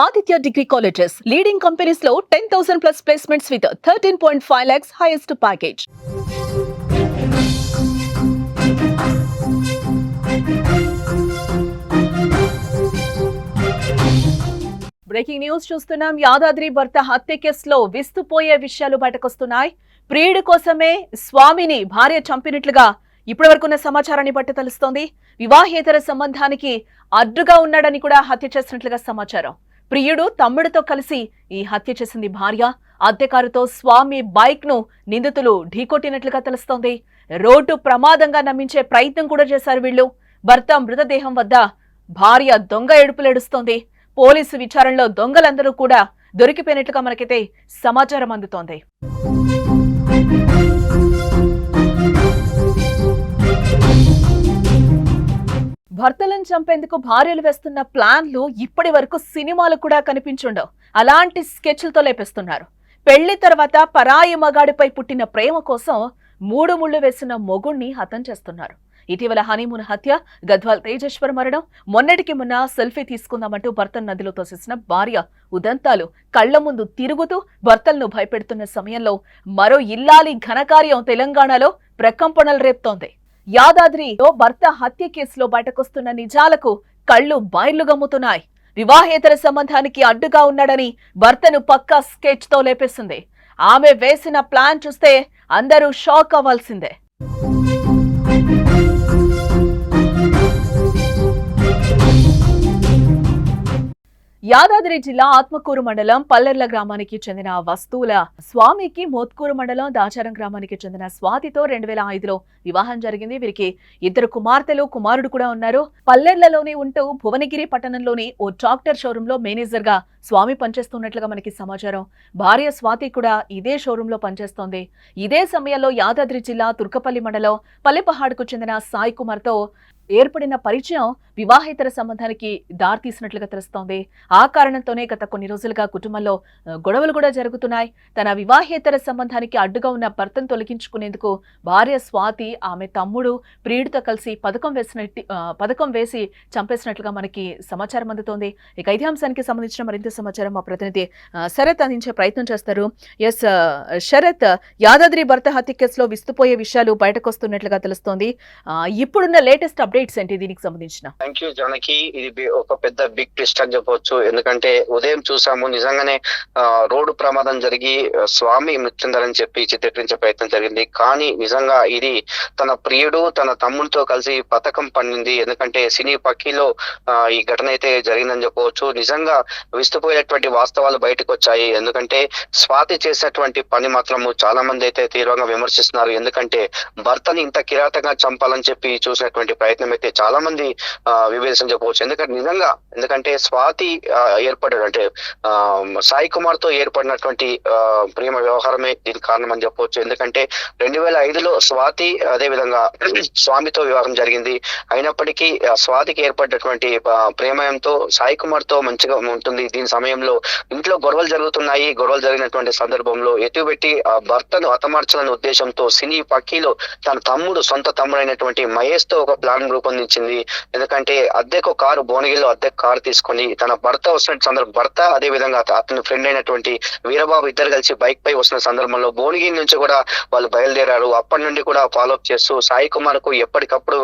Aditya Degree Colleges, leading companies low 10,000 plus placements with 13.5 lakhs highest package. Breaking news చూస్తున్నాం. యాదాద్రి భర్త హత్య కేసులో విస్తుపోయే విషయాలు బయటకొస్తున్నాయి. ప్రియుడి కోసమే స్వామిని భార్య చంపినట్లుగా ఇప్పటివరకున్న సమాచారాన్ని బట్టి తెలుస్తోంది. వివాహేతర సంబంధానికి అడ్డుగా ఉన్నాడని కూడా హత్య చేసినట్లుగా సమాచారం. ప్రియుడు తమ్ముడితో కలిసి ఈ హత్య చేసింది భార్య. అద్దెకారుతో స్వామి బైక్ ను నిందితులు ఢీకొట్టినట్లుగా తెలుస్తోంది. రోడ్డు ప్రమాదంగా నమ్మించే ప్రయత్నం కూడా చేశారు వీళ్లు. భర్త మృతదేహం వద్ద భార్య దొంగ ఏడుపులేడుస్తోంది. పోలీసు విచారణలో దొంగలందరూ కూడా దొరికిపోయినట్లుగా మనకైతే సమాచారం అందుతోంది. భర్తలను చంపేందుకు భార్యలు వేస్తున్న ప్లాన్లు ఇప్పటి వరకు సినిమాలు కూడా కనిపించుండవు. అలాంటి స్కెచ్లతో లేపేస్తున్నారు. పెళ్లి తర్వాత పరాయి మగాడిపై పుట్టిన ప్రేమ కోసం 3 ముళ్లు వేసిన మొగుణ్ణి హతం చేస్తున్నారు. ఇటీవల హనీమూన్ హత్య, గద్వాల్ తేజేశ్వర్ మరణం, మొన్నటికి మొన్న సెల్ఫీ తీసుకుందామంటూ భర్తను నదిలో తోసేసిన భార్య ఉదంతాలు కళ్ల ముందు తిరుగుతూ భర్తలను భయపెడుతున్న సమయంలో మరో ఇల్లాలి ఘనకార్యం తెలంగాణలో ప్రకంపనలు రేపుతోంది. యాదాద్రిలో భర్త హత్య కేసులో బయటకొస్తున్న నిజాలకు కళ్లు బైర్లు గమ్ముతున్నాయి. వివాహేతర సంబంధానికి అడ్డుగా ఉన్నాడని భర్తను పక్కా స్కెచ్ తో లేపేసింది. ఆమె వేసిన ప్లాన్ చూస్తే అందరూ షాక్ అవ్వాల్సిందే. యాదాద్రి జిల్లా ఆత్మకూరు మండలం పల్లెర్ల గ్రామానికి చెందిన వస్తువుల స్వామికి మోత్కూరు మండలం దాచారం గ్రామానికి చెందిన స్వాతితో 2005లో వివాహం జరిగింది. వీరికి 2 కుమార్తెలు, కుమారుడు కూడా ఉన్నారు. పల్లెర్లలోనే ఉంటూ భువనగిరి పట్టణంలోని ఓ ట్రాక్టర్ షోరూమ్ లో మేనేజర్ గా స్వామి పనిచేస్తున్నట్లుగా మనకి సమాచారం. భార్య స్వాతి కూడా ఇదే షోరూమ్ లో పనిచేస్తోంది. ఇదే సమయంలో యాదాద్రి జిల్లా తుర్కపల్లి మండలం పల్లెపహాడ్కు చెందిన సాయి కుమార్ తో ఏర్పడిన పరిచయం వివాహేతర సంబంధానికి దారితీసినట్లుగా తెలుస్తోంది. ఆ కారణంతోనే గత కొన్ని రోజులుగా కుటుంబంలో గొడవలు కూడా జరుగుతున్నాయి. తన వివాహేతర సంబంధానికి అడ్డుగా ఉన్న భర్తను తొలగించుకునేందుకు భార్య స్వాతి ఆమె తమ్ముడు ప్రియుడితో కలిసి పథకం వేసి చంపేసినట్లుగా మనకి సమాచారం అందుతోంది. ఇక ఇదే అంశానికి సంబంధించిన మరింత సమాచారం మా ప్రతినిధి శరత్ అందించే ప్రయత్నం చేస్తారు. ఎస్ శరత్, యాదాద్రి భర్త హత్య కేసులో విస్తుపోయే విషయాలు బయటకు వస్తున్నట్లుగా తెలుస్తోంది. ఇప్పుడున్న లేటెస్ట్ అప్డేట్స్ ఏంటి దీనికి సంబంధించిన? Thank you Janaki. ఇది ఒక పెద్ద బిగ్ ట్విస్ట్ అని చెప్పవచ్చు. ఎందుకంటే ఉదయం చూసాము, నిజంగానే రోడ్డు ప్రమాదం జరిగి స్వామి మృత్యుందని చెప్పి చిత్రీకరించే ప్రయత్నం జరిగింది. కానీ నిజంగా ఇది తన ప్రియుడు తన తమ్ముడితో కలిసి పథకం పండింది. ఎందుకంటే సినీ పక్కీలో ఈ ఘటన అయితే జరిగిందని చెప్పవచ్చు. నిజంగా విస్తుపోయేటువంటి వాస్తవాలు బయటకు వచ్చాయి. ఎందుకంటే స్వాతి చేసేటువంటి పని మాత్రము చాలా మంది అయితే తీవ్రంగా విమర్శిస్తున్నారు. ఎందుకంటే భర్తని ఇంత కిరాతకంగా చంపాలని చెప్పి చూసినటువంటి ప్రయత్నం అయితే చాలా మంది విభేదం చెప్పవచ్చు. ఎందుకంటే స్వాతి ఏర్పడాడు అంటే సాయి కుమార్ తో ఏర్పడినటువంటి ప్రేమ వ్యవహారమే దీనికి కారణం అని చెప్పవచ్చు. ఎందుకంటే 2005లో స్వాతి అదే విధంగా స్వామితో వివాహం జరిగింది. అయినప్పటికీ స్వాతికి ఏర్పడినటువంటి ప్రేమయంతో సాయి కుమార్ తో మంచిగా ఉంటుంది. దీని సమయంలో ఇంట్లో గొడవలు జరుగుతున్నాయి. గొడవలు జరిగినటువంటి సందర్భంలో ఎటుబెట్టి భర్తను హతమార్చాలనే ఉద్దేశంతో సినీ పక్కీలో తన తమ్ముడు, సొంత తమ్ముడైనటువంటి మహేష్ తో ఒక ప్లాన్ రూపొందించింది. ఎందుకంటే అద్దెకు కారు, భువనగిరిలో అద్దెకు కారు తీసుకొని తన భర్త వస్తున్న సందర్భం, భర్త అదే విధంగా అతని ఫ్రెండ్ అయినటువంటి వీరబాబు ఇద్దరు కలిసి బైక్ పై వస్తున్న సందర్భంలో భువనగిరి నుంచి కూడా వాళ్ళు బయలుదేరారు. అప్పటి నుండి కూడా ఫాలోఅప్ చేస్తూ సాయి కుమార్ కు ఎప్పటికప్పుడు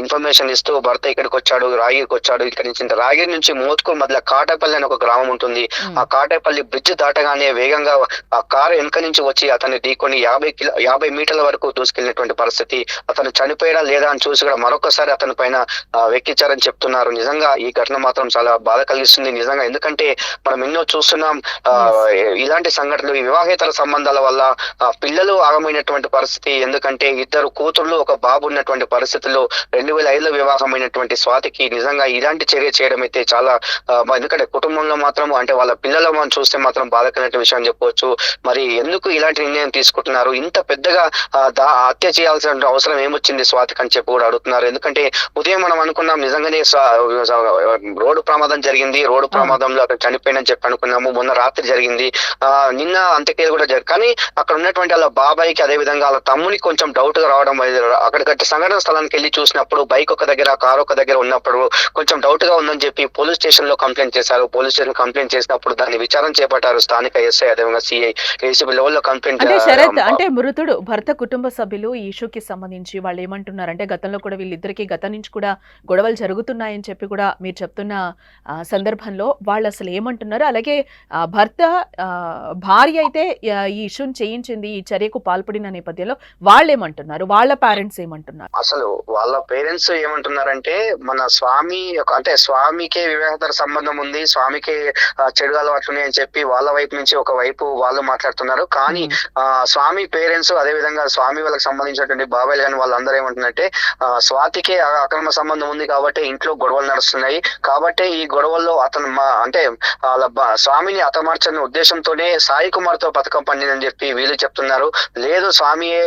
ఇన్ఫర్మేషన్ ఇస్తూ భర్త ఇక్కడికి వచ్చాడు, రాగిరికి వచ్చాడు. ఇక్కడి నుంచి రాగిరి నుంచి మోత్కూరు మధ్య కాటేపల్లి అని ఒక గ్రామం ఉంటుంది. ఆ కాటేపల్లి బ్రిడ్జ్ దాటగానే వేగంగా ఆ కారు వెనక నుంచి వచ్చి అతన్ని ఢీకొని 50 మీటర్ల వరకు దూసుకెళ్లినటువంటి పరిస్థితి. అతను చనిపోయాడా లేదా అని చూసి కూడా మరొకసారి అతని పైన వెక్కించారని చెప్తున్నారు. నిజంగా ఈ ఘటన మాత్రం చాలా బాధ కలిగిస్తుంది నిజంగా. ఎందుకంటే మనం ఎన్నో చూస్తున్నాం ఇలాంటి సంఘటనలు. వివాహేతర సంబంధాల వల్ల పిల్లలు ఆగమైనటువంటి పరిస్థితి. ఎందుకంటే 2 కూతుర్లు, 1 బాబు ఉన్నటువంటి పరిస్థితుల్లో 2005లో వివాహమైనటువంటి స్వాతికి నిజంగా ఇలాంటి చర్య చేయడం అయితే చాలా ఎందుకంటే కుటుంబంలో మాత్రం అంటే వాళ్ళ పిల్లలు మనం చూస్తే మాత్రం బాధ కలిగిన విషయం అని చెప్పవచ్చు. మరి ఎందుకు ఇలాంటి నిర్ణయం తీసుకుంటున్నారు? ఇంత పెద్దగా హత్య చేయాల్సిన అవసరం ఏమొచ్చింది స్వాతికి అని చెప్పి కూడా అడుగుతున్నారు. ఎందుకంటే ఎందుకంటే ఉదయం మనం అనుకున్నాం నిజంగానే రోడ్డు ప్రమాదం జరిగింది, రోడ్డు ప్రమాదంలో అక్కడ చనిపోయిందని చెప్పి అనుకున్నాము. మొన్న రాత్రి జరిగింది, నిన్న అంత్యక్రియలు కూడా జరిగింది. కానీ అక్కడ ఉన్నటువంటి వాళ్ళ బాబాయికి అదే విధంగా వాళ్ళ తమ్మునికి కొంచెం డౌట్ గా రావడం, అక్కడికి సంఘటన స్థలానికి వెళ్ళి చూసినప్పుడు బైక్ ఒక దగ్గర, కారు ఒక దగ్గర ఉన్నప్పుడు కొంచెం డౌట్ గా ఉందని చెప్పి పోలీస్ స్టేషన్ లో కంప్లైంట్ చేశారు. పోలీస్ స్టేషన్ కంప్లైంట్ చేసినప్పుడు దాన్ని విచారణ చేపట్టారు స్థానిక ఎస్ఐ, అదేవిధంగా సిఐ, ఏసీబీ లెవెల్లో కంప్లైంట్. అంటే శరత్, అంటే మృతుడు భర్త కుటుంబ సభ్యులు ఈ ఇష్యూకి సంబంధించి వాళ్ళు ఏమంటున్నారంటే గతంలో కూడా వీళ్ళిద్దరికి గతం నుంచి కూడా గొడవలు జరుగుతున్నాయని చెప్పి కూడా మీరు చెప్తున్న సందర్భంలో వాళ్ళు అసలు ఏమంటున్నారు? అలాగే భర్త భార్య అయితే ఈ ఇష్యూని చేయించింది, ఈ చర్యకు పాల్పడిన నేపథ్యంలో వాళ్ళు ఏమంటున్నారు? వాళ్ళ పేరెంట్స్ ఏమంటున్నారు? అసలు వాళ్ళ పేరెంట్స్ ఏమంటున్నారంటే మన స్వామి అంటే స్వామికే వివాహేతర సంబంధం ఉంది, స్వామికే చెడు అలవాట్లు అని చెప్పి వాళ్ళ వైపు నుంచి ఒక వైపు వాళ్ళు మాట్లాడుతున్నారు. కానీ స్వామి పేరెంట్స్, అదే విధంగా స్వామి వాళ్ళకి సంబంధించినటువంటి బాబాయ్ కానీ వాళ్ళందరూ ఏమంటున్నారంటే స్వాతికే అక్రమ సంబంధం ఉంది కాబట్టి ఇంట్లో గొడవలు నడుస్తున్నాయి, కాబట్టి ఈ గొడవల్లో అతను అంటే స్వామిని హతమార్చని ఉద్దేశంతోనే సాయి కుమార్ తో పథకం పండిందని చెప్పి వీళ్ళు చెప్తున్నారు. లేదు స్వామియే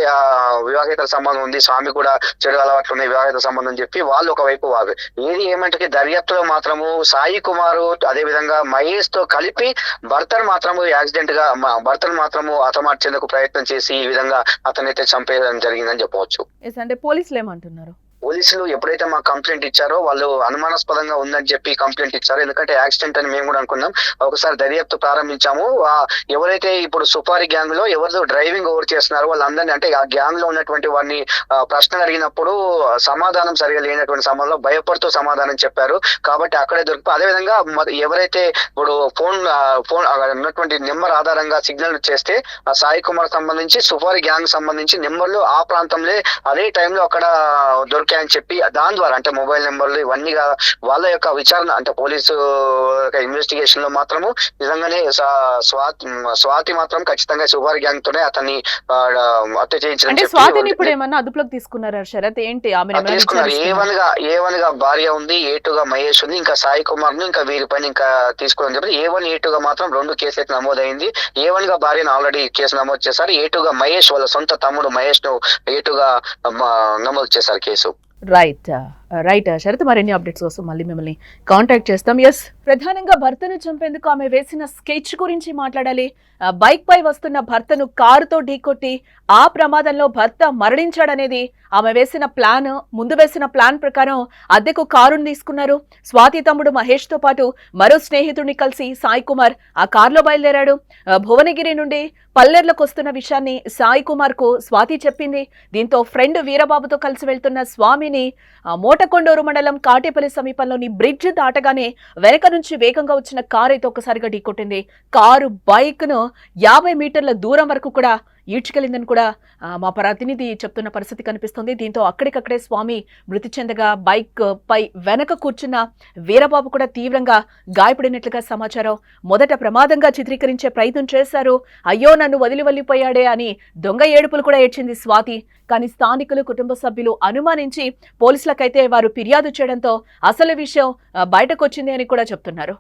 వివాహేతర సంబంధం ఉంది, స్వామి కూడా చెడు అలవాట్లు ఉన్నాయి, వివాహేతర సంబంధం చెప్పి వాళ్ళు ఒకవైపు వారు. ఏది ఏమంటే దర్యాప్తులో మాత్రము సాయి కుమారు అదే విధంగా మహేష్ తో కలిపి భర్తను మాత్రము హతమార్చేందుకు ప్రయత్నం చేసి ఈ విధంగా అతనైతే చంపేయడం జరిగిందని చెప్పవచ్చు. అంటే పోలీసులు ఏమంటున్నారు? పోలీసులు ఎప్పుడైతే మాకు కంప్లైంట్ ఇచ్చారో వాళ్ళు అనుమానాస్పదంగా ఉందని చెప్పి కంప్లైంట్ ఇచ్చారు. ఎందుకంటే యాక్సిడెంట్ అని మేము కూడా అనుకున్నాం. ఒకసారి దర్యాప్తు ప్రారంభించాము. ఎవరైతే ఇప్పుడు సుపారి గ్యాంగ్ లో ఎవరు డ్రైవింగ్ ఓవర్ చేస్తున్నారో వాళ్ళందరినీ, అంటే ఆ గ్యాంగ్ లో ఉన్నటువంటి వారిని ప్రశ్నలు అడిగినప్పుడు సమాధానం సరిగా లేనటువంటి సమయంలో భయపడుతూ సమాధానం చెప్పారు. కాబట్టి అక్కడే దొరికి అదేవిధంగా ఎవరైతే ఇప్పుడు ఫోన్ ఉన్నటువంటి నెంబర్ ఆధారంగా సిగ్నల్ చేస్తే ఆ సాయి కుమార్ సంబంధించి సుపారి గ్యాంగ్ సంబంధించి నెంబర్లు ఆ ప్రాంతంలో అదే టైంలో అక్కడ అని చెప్పి దాని ద్వారా అంటే మొబైల్ నెంబర్లు ఇవన్నీ వాళ్ళ యొక్క విచారణ అంటే పోలీసు ఇన్వెస్టిగేషన్ లో మాత్రము నిజంగానే స్వాతి మాత్రం ఖచ్చితంగా సుపారి గ్యాంగ్ తోనే అతన్ని హత్య చేయించడం అదుపులోకి తీసుకున్నారు. శరత్ ఏంటి తీసుకున్నారు. ఏ1 గా భార్య ఉంది, A2 గా మహేష్ ఉంది, ఇంకా సాయి కుమార్ ను ఇంకా వీరిపైన ఇంకా తీసుకోవడం చెప్పి A1 A2 గా మాత్రం 2 కేసు అయితే నమోదైంది. A1 గా భార్యను ఆల్రెడీ కేసు నమోదు చేశారు. A2 గా మహేష్ వాళ్ళ సొంత తమ్ముడు మహేష్ ను A2 గా నమోదు చేశారు కేసు. రైట్ శరత్, మరిన్ని అప్డేట్స్ కోసం మళ్ళీ మిమ్మల్ని కాంటాక్ట్ చేస్తాం. ఎస్, ప్రధానంగా భర్తను చంపేందుకు ఆమె వేసిన స్కెచ్ గురించి మాట్లాడాలి. బైక్ పై వస్తున్న భర్తను కారుతో ఢీకొట్టి ఆ ప్రమాదంలో భర్త మరణించాడనేది ఆమె వేసిన ప్లాన్. ముందు వేసిన ప్లాన్ ప్రకారం అద్దెకు కారును తీసుకున్నారు. స్వాతి తమ్ముడు మహేష్ తో పాటు మరో స్నేహితుడిని కలిసి సాయి కుమార్ ఆ కారులో బయలుదేరాడు. భువనగిరి నుండి పల్లెర్లకు వస్తున్న విషయాన్ని సాయి కుమార్ కు స్వాతి చెప్పింది. దీంతో ఫ్రెండ్ వీరబాబుతో కలిసి వెళ్తున్న స్వామిని మోటకొండూరు మండలం కాటేపల్లి సమీపంలోని బ్రిడ్జ్ దాటగానే వెనక నుంచి వేగంగా వచ్చిన కారు అయితే ఒక్కసారిగా ఢీకొట్టింది. కారు బైక్ ను 50 మీటర్ల దూరం వరకు కూడా ఈడ్చుకెళ్లిందని కూడా మా ప్రతినిధి చెప్తున్న పరిస్థితి కనిపిస్తుంది. దీంతో అక్కడికక్కడే స్వామి మృతి చెందగా బైక్ పై వెనక కూర్చున్న వీరబాబు కూడా తీవ్రంగా గాయపడినట్లుగా సమాచారం. మొదట ప్రమాదంగా చిత్రీకరించే ప్రయత్నం చేశారు. అయ్యో నన్ను వదిలి వెళ్ళిపోయాడే అని దొంగ ఏడుపులు కూడా ఏడ్చింది స్వాతి. కానీ స్థానికులు, కుటుంబ సభ్యులు అనుమానించి పోలీసులకైతే వారు ఫిర్యాదు చేయడంతో అసలు విషయం బయటకు వచ్చింది అని కూడా చెప్తున్నారు.